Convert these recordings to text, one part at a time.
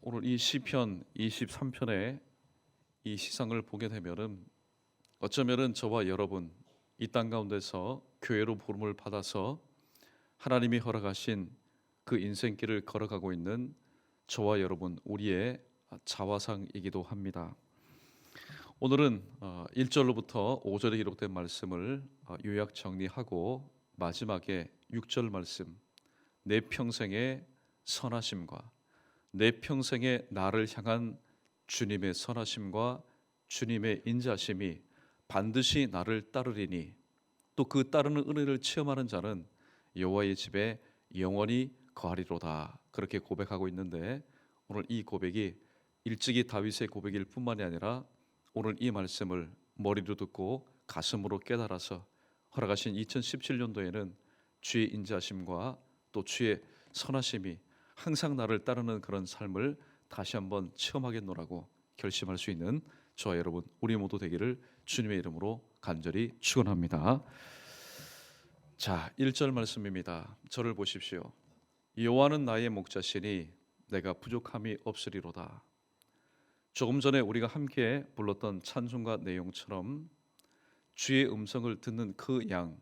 오늘 이 시편 23편의 이 시상을 보게 되면은 어쩌면은 저와 여러분 이 땅 가운데서 교회로 부름을 받아서 하나님이 허락하신 그 인생길을 걸어가고 있는 저와 여러분 우리의 자화상이기도 합니다. 오늘은 1절로부터 5절에 기록된 말씀을 요약 정리하고 마지막에 6절 말씀 내 평생의 선하심과 내 평생의 나를 향한 주님의 선하심과 주님의 인자심이 반드시 나를 따르리니 또 그 따르는 은혜를 체험하는 자는 여호와의 집에 영원히 거하리로다. 그렇게 고백하고 있는데 오늘 이 고백이 일찍이 다윗의 고백일 뿐만이 아니라 오늘 이 말씀을 머리로 듣고 가슴으로 깨달아서 허락하신 2017년도에는 주의 인자심과 또 주의 선하심이 항상 나를 따르는 그런 삶을 다시 한번 체험하겠노라고 결심할 수 있는 저와 여러분 우리 모두 되기를 주님의 이름으로 간절히 축원합니다. 자, 1절 말씀입니다. 저를 보십시오. 여호와는 나의 목자시니 내가 부족함이 없으리로다. 조금 전에 우리가 함께 불렀던 찬송가 내용처럼 주의 음성을 듣는 그 양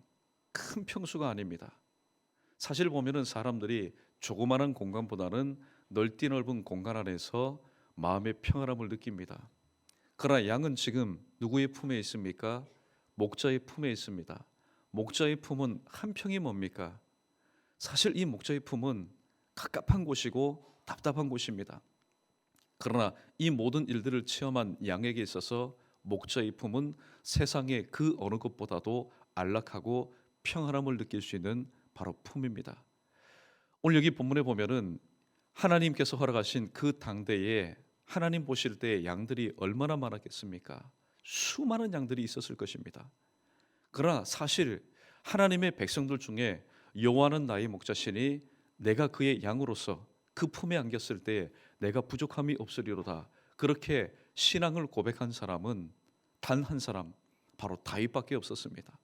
큰 평수가 아닙니다. 사실 보면은 사람들이 조그마한 공간보다는 넓디 넓은 공간 안에서 마음의 평안함을 느낍니다. 그러나 양은 지금 누구의 품에 있습니까? 목자의 품에 있습니다. 목자의 품은 한평이 뭡니까? 사실 이 목자의 품은 갑갑한 곳이고 답답한 곳입니다. 그러나 이 모든 일들을 체험한 양에게 있어서 목자의 품은 세상의 그 어느 것보다도 안락하고 평안함을 느낄 수 있는 바로 품입니다. 오늘 여기 본문에 보면은 하나님께서 허락하신 그 당대에 하나님 보실 때 양들이 얼마나 많았겠습니까? 수많은 양들이 있었을 것입니다. 그러나 사실 하나님의 백성들 중에 여호와는 나의 목자시니 내가 그의 양으로서 그 품에 안겼을 때 내가 부족함이 없으리로다. 그렇게 신앙을 고백한 사람은 단 한 사람, 바로 다윗밖에 없었습니다.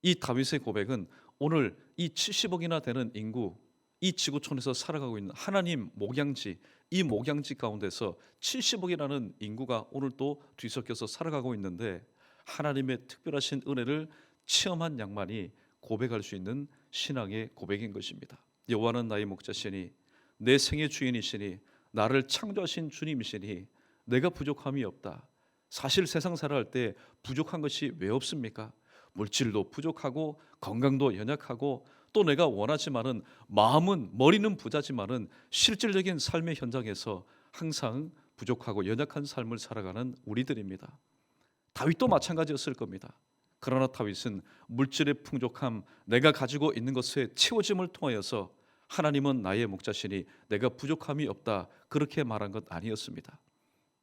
이 다윗의 고백은 오늘 이 70억이나 되는 인구, 이 지구촌에서 살아가고 있는 하나님 목양지, 이 목양지 가운데서 70억이라는 인구가 오늘 또 뒤섞여서 살아가고 있는데 하나님의 특별하신 은혜를 체험한 양만이 고백할 수 있는 신앙의 고백인 것입니다. 여호와는 나의 목자시니 내 생의 주인이시니 나를 창조하신 주님이시니 내가 부족함이 없다. 사실 세상 살아갈 때 부족한 것이 왜 없습니까? 물질도 부족하고 건강도 연약하고 또 내가 원하지만은 마음은 머리는 부자지만은 실질적인 삶의 현장에서 항상 부족하고 연약한 삶을 살아가는 우리들입니다. 다윗도 마찬가지였을 겁니다. 그러나 다윗은 물질의 풍족함, 내가 가지고 있는 것의 채워짐을 통하여서 하나님은 나의 목자시니 내가 부족함이 없다 그렇게 말한 것 아니었습니다.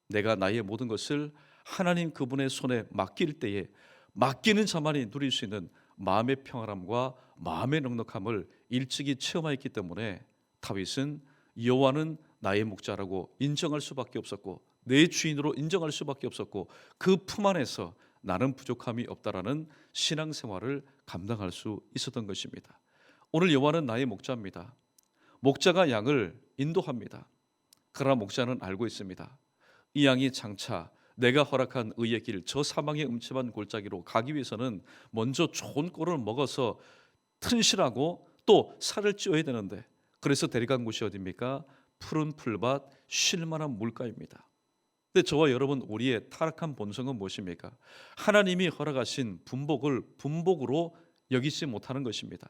내가 나의 모든 것을 하나님 그분의 손에 맡길 때에 맡기는 자만이 누릴 수 있는 마음의 평안함과 마음의 넉넉함을 일찍이 체험하였기 때문에 다윗은 여호와는 나의 목자라고 인정할 수밖에 없었고 내 주인으로 인정할 수밖에 없었고 그 품 안에서 나는 부족함이 없다라는 신앙생활을 감당할 수 있었던 것입니다. 오늘 여호와는 나의 목자입니다. 목자가 양을 인도합니다. 그러나 목자는 알고 있습니다. 이 양이 장차 내가 허락한 의의 길, 저 사망의 음침한 골짜기로 가기 위해서는 먼저 좋은 꼴을 먹어서 튼실하고 또 살을 찌워야 되는데 그래서 데려간 곳이 어디입니까? 푸른 풀밭, 쉴만한 물가입니다. 근데 저와 여러분 우리의 타락한 본성은 무엇입니까? 하나님이 허락하신 분복을 분복으로 여기지 못하는 것입니다.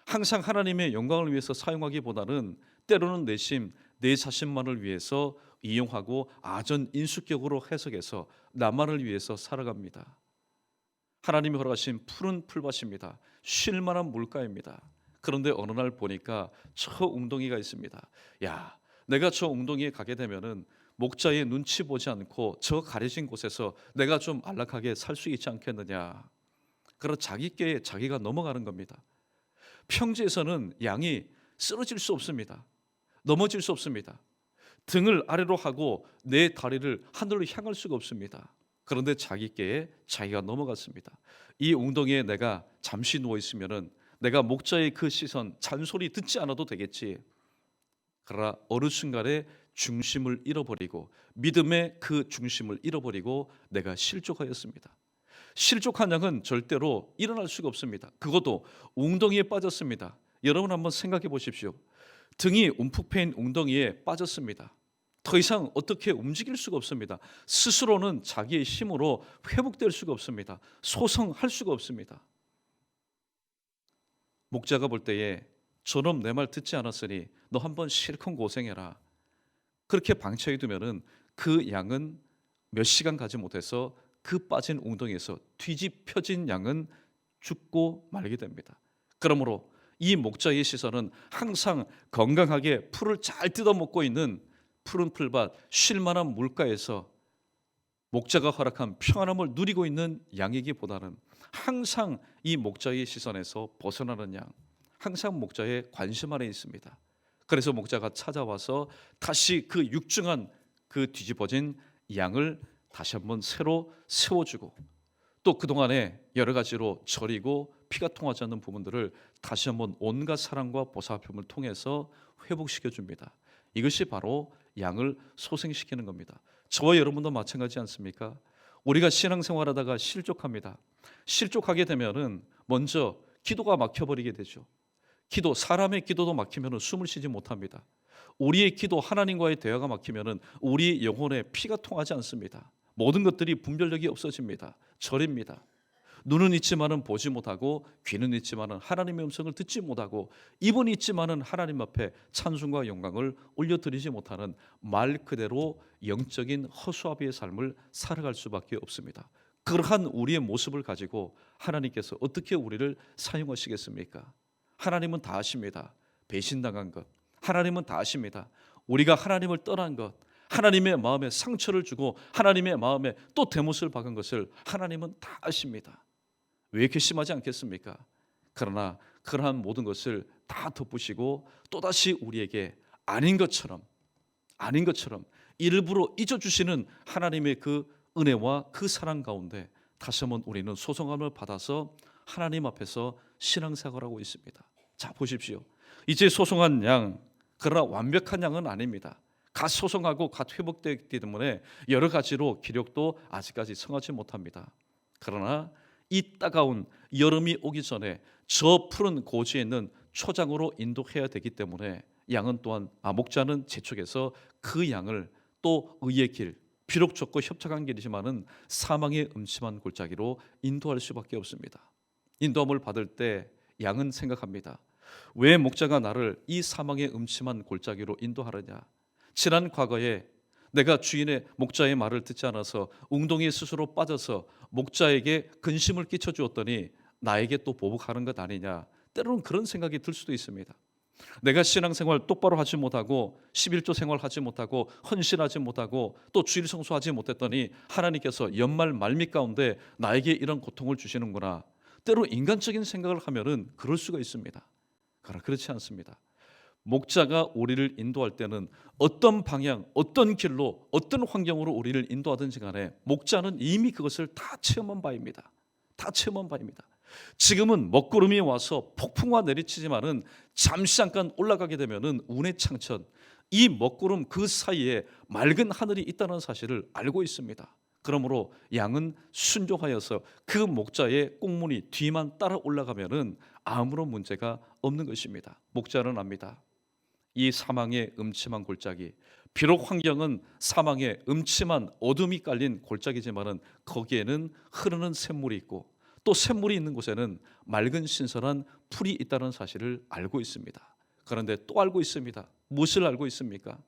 항상 하나님의 영광을 위해서 사용하기보다는 때로는 내심 내 자신만을 위해서 이용하고 아전인수격으로 해석해서 나만을 위해서 살아갑니다. 하나님이 허락하신 푸른 풀밭입니다. 쉴만한 물가입니다. 그런데 어느 날 보니까 저 웅덩이가 있습니다. 야, 내가 저 웅덩이에 가게 되면은 목자의 눈치 보지 않고 저 가려진 곳에서 내가 좀 안락하게 살 수 있지 않겠느냐. 그러나 자기께 자기가 넘어가는 겁니다. 평지에서는 양이 쓰러질 수 없습니다. 넘어질 수 없습니다. 등을 아래로 하고 내 다리를 하늘로 향할 수가 없습니다. 그런데 자기께 자기가 넘어갔습니다. 이 웅덩이에 내가 잠시 누워 있으면은 내가 목자의 그 시선 잔소리 듣지 않아도 되겠지. 그러나 어느 순간에 중심을 잃어버리고 믿음의 그 중심을 잃어버리고 내가 실족하였습니다. 실족한 양은 절대로 일어날 수가 없습니다. 그것도 웅덩이에 빠졌습니다. 여러분 한번 생각해 보십시오. 등이 움푹 패인 웅덩이에 빠졌습니다. 더 이상 어떻게 움직일 수가 없습니다. 스스로는 자기의 힘으로 회복될 수가 없습니다. 소성할 수가 없습니다. 목자가 볼 때에 저놈 내 말 듣지 않았으니 너 한번 실컷 고생해라. 그렇게 방치해 두면은 그 양은 몇 시간 가지 못해서 그 빠진 웅덩이에서 뒤집혀진 양은 죽고 말게 됩니다. 그러므로 이 목자의 시선은 항상 건강하게 풀을 잘 뜯어먹고 있는 푸른 풀밭 쉴만한 물가에서 목자가 허락한 평안함을 누리고 있는 양이기보다는 항상 이 목자의 시선에서 벗어나는 양, 항상 목자의 관심 안에 있습니다. 그래서 목자가 찾아와서 다시 그 육중한 그 뒤집어진 양을 다시 한번 새로 세워주고 또 그동안에 여러 가지로 저리고 피가 통하지 않는 부분들을 다시 한번 온갖 사랑과 보살핌을 통해서 회복시켜 줍니다. 이것이 바로 양을 소생시키는 겁니다. 저와 여러분도 마찬가지 않습니까? 우리가 신앙생활하다가 실족합니다. 실족하게 되면은 먼저 기도가 막혀버리게 되죠. 사람의 기도도 막히면 숨을 쉬지 못합니다. 우리의 기도, 하나님과의 대화가 막히면 우리 영혼에 피가 통하지 않습니다. 모든 것들이 분별력이 없어집니다. 저립니다. 눈은 있지만은 보지 못하고 귀는 있지만은 하나님의 음성을 듣지 못하고 입은 있지만은 하나님 앞에 찬송과 영광을 올려드리지 못하는 말 그대로 영적인 허수아비의 삶을 살아갈 수밖에 없습니다. 그러한 우리의 모습을 가지고 하나님께서 어떻게 우리를 사용하시겠습니까? 하나님은 다 아십니다. 배신당한 것, 하나님은 다 아십니다. 우리가 하나님을 떠난 것, 하나님의 마음에 상처를 주고 하나님의 마음에 또 대못을 박은 것을 하나님은 다 아십니다. 왜 이렇게 심하지 않겠습니까? 그러나 그러한 모든 것을 다 덮으시고 또다시 우리에게 아닌 것처럼 일부러 잊어주시는 하나님의 그 은혜와 그 사랑 가운데 다시 한번 우리는 소성함을 받아서 하나님 앞에서 신앙생활을 하고 있습니다. 자, 보십시오. 이제 소성한 양, 그러나 완벽한 양은 아닙니다. 갓 소성하고 갓 회복되기 때문에 여러 가지로 기력도 아직까지 성하지 못합니다. 그러나 이 따가운 여름이 오기 전에 저 푸른 고지에 있는 초장으로 인도해야 되기 때문에 양은 또한 목자는 재촉해서 그 양을 또 의의 길, 비록 좁고 협착한 길이지만은 사망의 음침한 골짜기로 인도할 수밖에 없습니다. 인도함을 받을 때 양은 생각합니다. 왜 목자가 나를 이 사망의 음침한 골짜기로 인도하느냐? 지난 과거에 내가 주인의 목자의 말을 듣지 않아서 웅덩이에 스스로 빠져서 목자에게 근심을 끼쳐 주었더니 나에게 또 보복하는 것 아니냐? 때로는 그런 생각이 들 수도 있습니다. 내가 신앙생활 똑바로 하지 못하고 11조 생활하지 못하고 헌신하지 못하고 또 주일 성수하지 못했더니 하나님께서 연말 말미 가운데 나에게 이런 고통을 주시는구나. 때로 인간적인 생각을 하면은 그럴 수가 있습니다. 그러나 그렇지 않습니다. 목자가 우리를 인도할 때는 어떤 방향, 어떤 길로, 어떤 환경으로 우리를 인도하든지 간에 목자는 이미 그것을 다 체험한 바입니다. 다 체험한 바입니다. 지금은 먹구름이 와서 폭풍과 내리치지만은 잠시 잠깐 올라가게 되면은 운의 창천, 이 먹구름 그 사이에 맑은 하늘이 있다는 사실을 알고 있습니다. 그러므로 양은 순종하여서 그 목자의 꽁무니 뒤만 따라 올라가면은 아무런 문제가 없는 것입니다. 목자는 압니다. 이 사망의 음침한 골짜기, 비록 환경은 사망의 음침한 어둠이 깔린 골짜기지만은 거기에는 흐르는 샘물이 있고 또 샘물이 있는 곳에는 맑은 신선한 풀이 있다는 사실을 알고 있습니다. 그런데 또 알고 있습니다. 무엇을 알고 있습니까?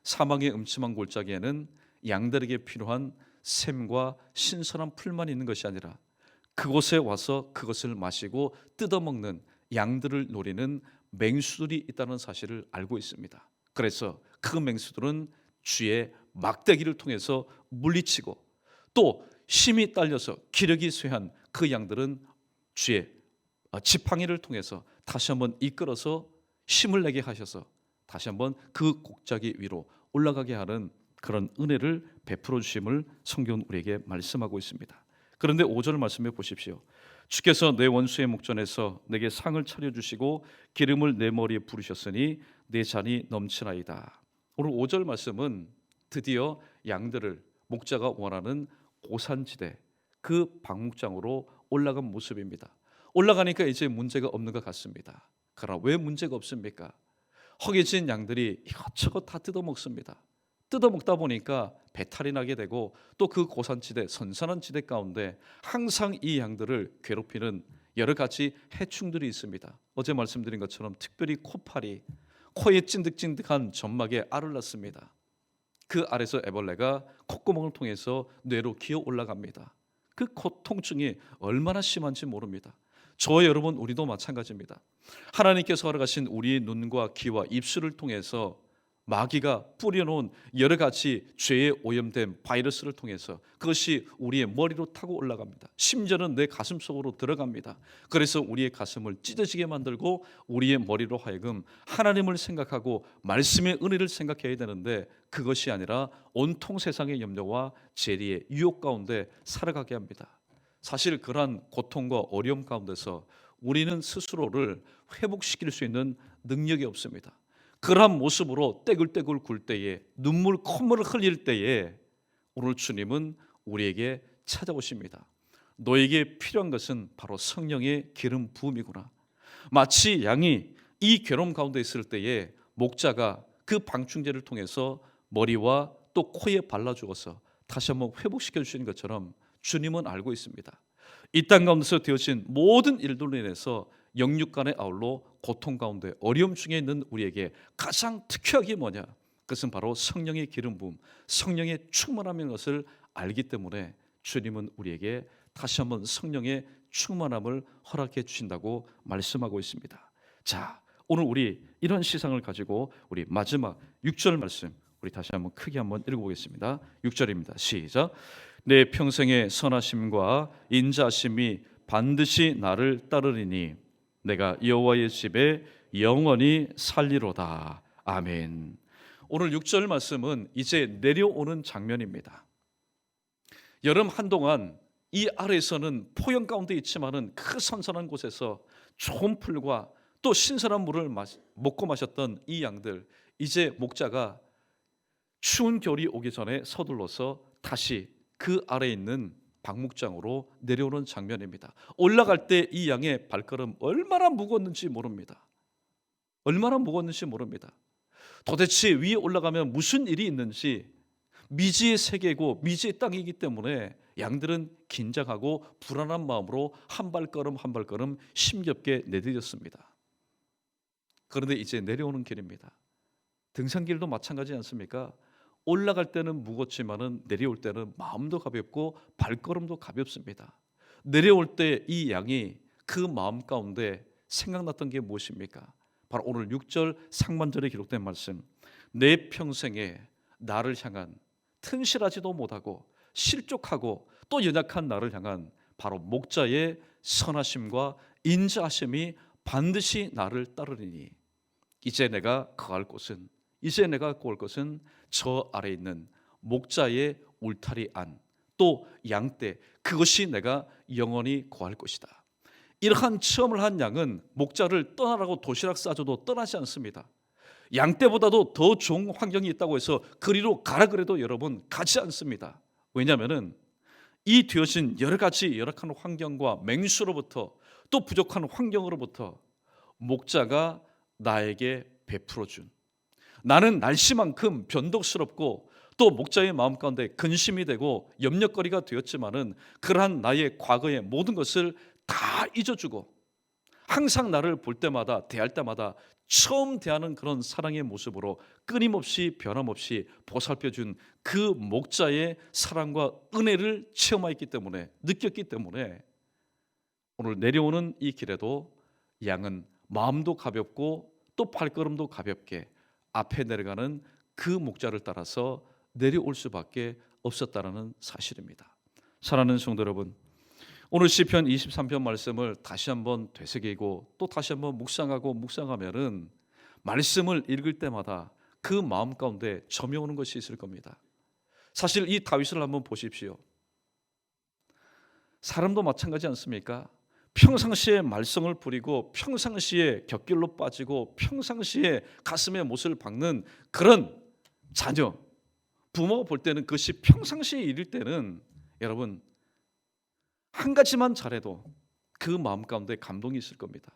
사망의 음침한 골짜기에는 양들에게 필요한 샘과 신선한 풀만 있는 것이 아니라 그곳에 와서 그것을 마시고 뜯어먹는 양들을 노리는 맹수들이 있다는 사실을 알고 있습니다. 그래서 그 맹수들은 주의 막대기를 통해서 물리치고 또 힘이 딸려서 기력이 쇠한 그 양들은 주의 지팡이를 통해서 다시 한번 이끌어서 힘을 내게 하셔서 다시 한번 그 골짜기 위로 올라가게 하는 그런 은혜를 베풀어 주심을 성경은 우리에게 말씀하고 있습니다. 그런데 5절 말씀해 보십시오. 주께서 내 원수의 목전에서 내게 상을 차려주시고 기름을 내 머리에 부으셨으니 내 잔이 넘치나이다. 오늘 5절 말씀은 드디어 양들을 목자가 원하는 고산지대 그 방목장으로 올라간 모습입니다. 올라가니까 이제 문제가 없는 것 같습니다. 그러나 왜 문제가 없습니까? 허기진 양들이 이것저것 다 뜯어먹습니다. 뜯어먹다 보니까 배탈이 나게 되고 또 그 고산지대 선선한 지대 가운데 항상 이 양들을 괴롭히는 여러 가지 해충들이 있습니다. 어제 말씀드린 것처럼 특별히 코파리, 코에 찐득찐득한 점막에 알을 낳습니다. 그 알에서 애벌레가 콧구멍을 통해서 뇌로 기어 올라갑니다. 그 고통증이 얼마나 심한지 모릅니다. 저와 여러분 우리도 마찬가지입니다. 하나님께서 허락하신 우리의 눈과 귀와 입술을 통해서 마귀가 뿌려놓은 여러 가지 죄에 오염된 바이러스를 통해서 그것이 우리의 머리로 타고 올라갑니다. 심지어는 내 가슴 속으로 들어갑니다. 그래서 우리의 가슴을 찢어지게 만들고 우리의 머리로 하여금 하나님을 생각하고 말씀의 은혜를 생각해야 되는데 그것이 아니라 온통 세상의 염려와 재리의 유혹 가운데 살아가게 합니다. 사실 그러한 고통과 어려움 가운데서 우리는 스스로를 회복시킬 수 있는 능력이 없습니다. 그러한 모습으로 떼굴떼굴 굴 때에 눈물 콧물을 흘릴 때에 오늘 주님은 우리에게 찾아오십니다. 너에게 필요한 것은 바로 성령의 기름 부음이구나. 마치 양이 이 괴로움 가운데 있을 때에 목자가 그 방충제를 통해서 머리와 또 코에 발라주어서 다시 한번 회복시켜 주시는 것처럼 주님은 알고 있습니다. 이 땅 가운데서 되어진 모든 일들로 인해서 영육간의 아울러 고통 가운데 어려움 중에 있는 우리에게 가장 특효하게 뭐냐? 그것은 바로 성령의 기름 부음, 성령의 충만함인 것을 알기 때문에 주님은 우리에게 다시 한번 성령의 충만함을 허락해 주신다고 말씀하고 있습니다. 자, 오늘 우리 이런 시상을 가지고 우리 마지막 6절 말씀 우리 다시 한번 크게 한번 읽어보겠습니다. 6절입니다. 시작. 내 평생의 선하심과 인자하심이 반드시 나를 따르리니 내가 여호와의 집에 영원히 살리로다. 아멘. 오늘 6절 말씀은 이제 내려오는 장면입니다. 여름 한동안 이 아래에서는 포영 가운데 있지만은 그 선선한 곳에서 좋은 풀과 또 신선한 물을 먹고 마셨던 이 양들, 이제 목자가 추운 겨울이 오기 전에 서둘러서 다시 그 아래에 있는 방목장으로 내려오는 장면입니다. 올라갈 때 이 양의 발걸음 얼마나 무거웠는지 모릅니다. 얼마나 무거웠는지 모릅니다. 도대체 위에 올라가면 무슨 일이 있는지 미지의 세계고 미지의 땅이기 때문에 양들은 긴장하고 불안한 마음으로 한 발걸음 한 발걸음 힘겹게 내디뎠습니다. 그런데 이제 내려오는 길입니다. 등산길도 마찬가지 않습니까? 올라갈 때는 무겁지만은 내려올 때는 마음도 가볍고 발걸음도 가볍습니다. 내려올 때 이 양이 그 마음 가운데 생각났던 게 무엇입니까? 바로 오늘 6절 상반절에 기록된 말씀. 내 평생에 나를 향한 튼실하지도 못하고 실족하고 또 연약한 나를 향한 바로 목자의 선하심과 인자하심이 반드시 나를 따르리니 이제 내가 거할 곳은 이제 내가 구할 것은 저 아래 있는 목자의 울타리 안 또 양떼 그것이 내가 영원히 구할 것이다. 이러한 체험을 한 양은 목자를 떠나라고 도시락 싸줘도 떠나지 않습니다. 양떼보다도 더 좋은 환경이 있다고 해서 그리로 가라 그래도 여러분 가지 않습니다. 왜냐하면 이 되어진 여러 가지 열악한 환경과 맹수로부터 또 부족한 환경으로부터 목자가 나에게 베풀어준 나는 날씨만큼 변덕스럽고 또 목자의 마음 가운데 근심이 되고 염려거리가 되었지만은 그러한 나의 과거의 모든 것을 다 잊어주고 항상 나를 볼 때마다 대할 때마다 처음 대하는 그런 사랑의 모습으로 끊임없이 변함없이 보살펴준 그 목자의 사랑과 은혜를 체험했기 때문에 느꼈기 때문에 오늘 내려오는 이 길에도 양은 마음도 가볍고 또 발걸음도 가볍게 앞에 내려가는 그 목자를 따라서 내려올 수밖에 없었다는 사실입니다. 사랑하는 성도 여러분, 오늘 시편 23편 말씀을 다시 한번 되새기고 또 다시 한번 묵상하면은 말씀을 읽을 때마다 그 마음 가운데 점이 오는 것이 있을 겁니다. 사실 이 다윗을 한번 보십시오. 사람도 마찬가지 않습니까? 평상시에 말썽을 부리고 평상시에 곁길로 빠지고 평상시에 가슴에 못을 박는 그런 자녀, 부모가 볼 때는 그것이 평상시의 일일 때는 여러분 한 가지만 잘해도 그 마음 가운데 감동이 있을 겁니다.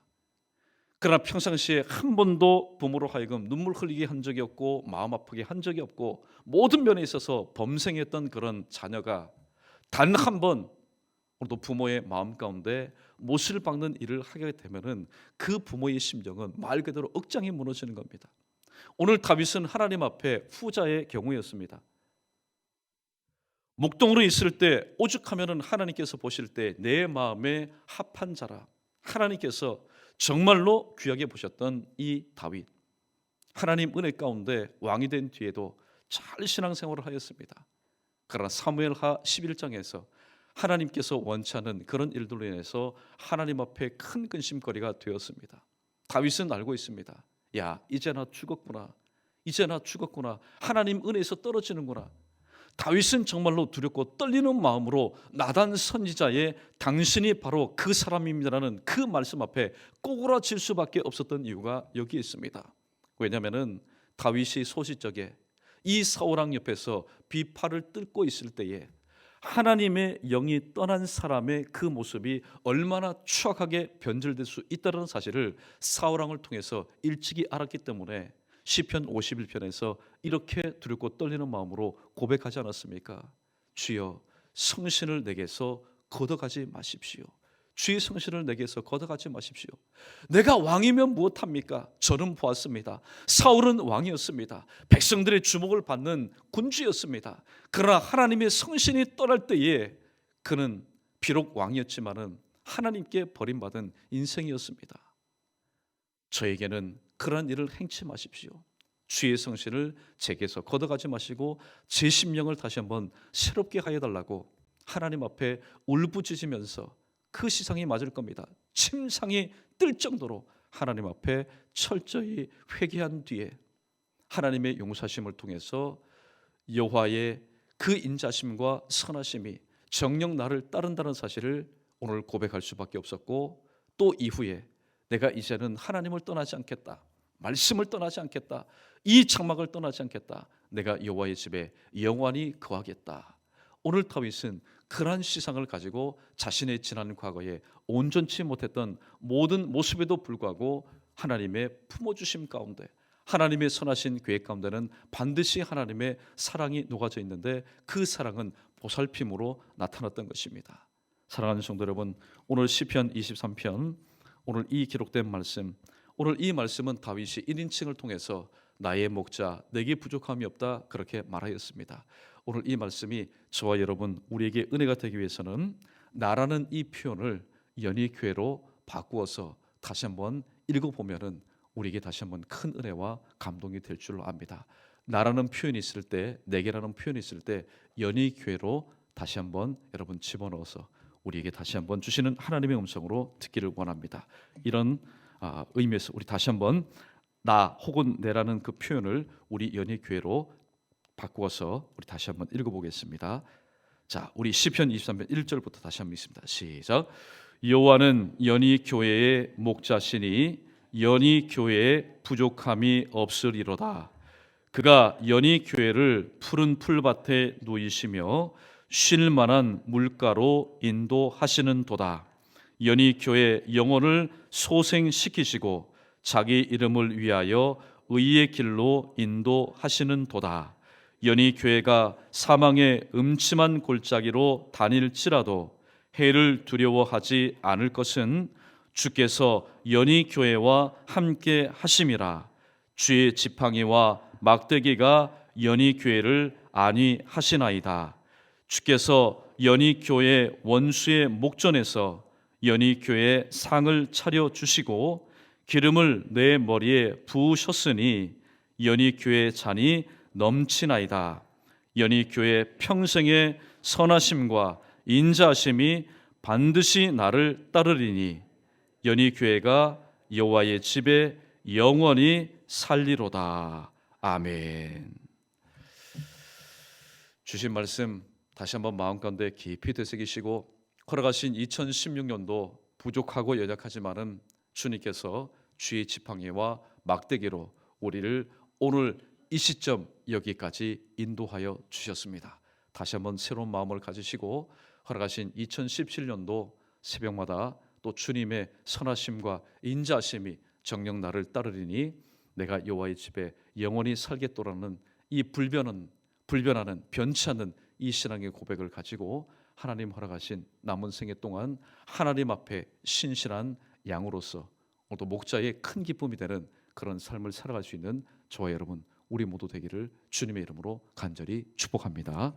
그러나 평상시에 한 번도 부모로 하여금 눈물 흘리게 한 적이 없고 마음 아프게 한 적이 없고 모든 면에 있어서 범생했던 그런 자녀가 단 한 번 또 부모의 마음 가운데 못을 박는 일을 하게 되면은 그 부모의 심정은 말 그대로 억장이 무너지는 겁니다. 오늘 다윗은 하나님 앞에 후자의 경우였습니다. 목동으로 있을 때 오죽하면은 하나님께서 보실 때 내 마음에 합한 자라, 하나님께서 정말로 귀하게 보셨던 이 다윗, 하나님 은혜 가운데 왕이 된 뒤에도 잘 신앙생활을 하였습니다. 그러나 사무엘하 11장에서 하나님께서 원치 않은 그런 일들로 인해서 하나님 앞에 큰 근심거리가 되었습니다. 다윗은 알고 있습니다. 야, 이제 나 죽었구나. 이제 나 죽었구나. 하나님 은혜에서 떨어지는구나. 다윗은 정말로 두렵고 떨리는 마음으로 나단 선지자의 당신이 바로 그 사람입니다라는 그 말씀 앞에 꼬꾸라질 수밖에 없었던 이유가 여기에 있습니다. 왜냐하면 다윗이 소시적에 이 사울왕 옆에서 비파를 뜯고 있을 때에 하나님의 영이 떠난 사람의 그 모습이 얼마나 추악하게 변질될 수 있다는 사실을 사울왕을 통해서 일찍이 알았기 때문에 시편 51편에서 이렇게 두렵고 떨리는 마음으로 고백하지 않았습니까? 주여, 성신을 내게서 걷어가지 마십시오. 주의 성신을 내게서 걷어가지 마십시오. 내가 왕이면 무엇합니까? 저는 보았습니다. 사울은 왕이었습니다. 백성들의 주목을 받는 군주였습니다. 그러나 하나님의 성신이 떠날 때에 그는 비록 왕이었지만은 하나님께 버림받은 인생이었습니다. 저에게는 그러한 일을 행치 마십시오. 주의 성신을 제게서 걷어가지 마시고 제 심령을 다시 한번 새롭게 하여 달라고 하나님 앞에 울부짖으면서 그 시상이 맞을 겁니다. 침상이 뜰 정도로 하나님 앞에 철저히 회개한 뒤에 하나님의 용서하심을 통해서 여호와의 그 인자심과 선하심이 정녕 나를 따른다는 사실을 오늘 고백할 수밖에 없었고, 또 이후에 내가 이제는 하나님을 떠나지 않겠다, 말씀을 떠나지 않겠다, 이 장막을 떠나지 않겠다, 내가 여호와의 집에 영원히 거하겠다. 오늘 다윗은 그러한 시상을 가지고 자신의 지난 과거에 온전치 못했던 모든 모습에도 불구하고 하나님의 품어주심 가운데, 하나님의 선하신 계획 가운데는 반드시 하나님의 사랑이 녹아져 있는데 그 사랑은 보살핌으로 나타났던 것입니다. 사랑하는 성도 여러분, 오늘 시편 23편, 오늘 이 기록된 말씀, 오늘 이 말씀은 다윗이 1인칭을 통해서 나의 목자, 내게 부족함이 없다 그렇게 말하였습니다. 오늘 이 말씀이 저와 여러분 우리에게 은혜가 되기 위해서는 나라는 이 표현을 연희교회로 바꾸어서 다시 한번 읽어보면은 우리에게 다시 한번 큰 은혜와 감동이 될 줄로 압니다. 나라는 표현이 있을 때, 내게라는 표현이 있을 때 연희교회로 다시 한번 여러분 집어넣어서 우리에게 다시 한번 주시는 하나님의 음성으로 듣기를 원합니다. 이런 의미에서 우리 다시 한번 나 혹은 내라는 그 표현을 우리 연희교회로 바꾸어서 우리 다시 한번 읽어보겠습니다. 자, 우리 시편 23편 1절부터 다시 한번 읽습니다. 시작. 여호와는 연희교회의 목자시니 연희교회에 부족함이 없으리로다. 그가 연희교회를 푸른 풀밭에 놓이시며 쉴 만한 물가로 인도하시는 도다. 연희교회 영혼을 소생시키시고 자기 이름을 위하여 의의 길로 인도하시는 도다. 연희교회가 사망의 음침한 골짜기로 다닐지라도 해를 두려워하지 않을 것은 주께서 연희교회와 함께 하심이라. 주의 지팡이와 막대기가 연희교회를 안위하시나이다. 주께서 연희교회 원수의 목전에서 연희교회 상을 차려주시고 기름을 내 머리에 부으셨으니 연희교회 잔이 넘치나이다. 연희교회 평생의 선하심과 인자하심이 반드시 나를 따르리니 연희교회가 여호와의 집에 영원히 살리로다. 아멘. 주신 말씀 다시 한번 마음 가운데 깊이 되새기시고, 걸어가신 2016년도 부족하고 연약하지만은 주님께서 주의 지팡이와 막대기로 우리를 오늘 이 시점 여기까지 인도하여 주셨습니다. 다시 한번 새로운 마음을 가지시고 허락하신 2017년도 새벽마다 또 주님의 선하심과 인자심이 정녕 나를 따르리니 내가 여호와의 집에 영원히 살겠도라는 이 불변하는 변치 않는 이 신앙의 고백을 가지고 하나님 허락하신 남은 생애 동안 하나님 앞에 신실한 양으로서 또 목자의 큰 기쁨이 되는 그런 삶을 살아갈 수 있는 저와 여러분 우리 모두 되기를 주님의 이름으로 간절히 축복합니다.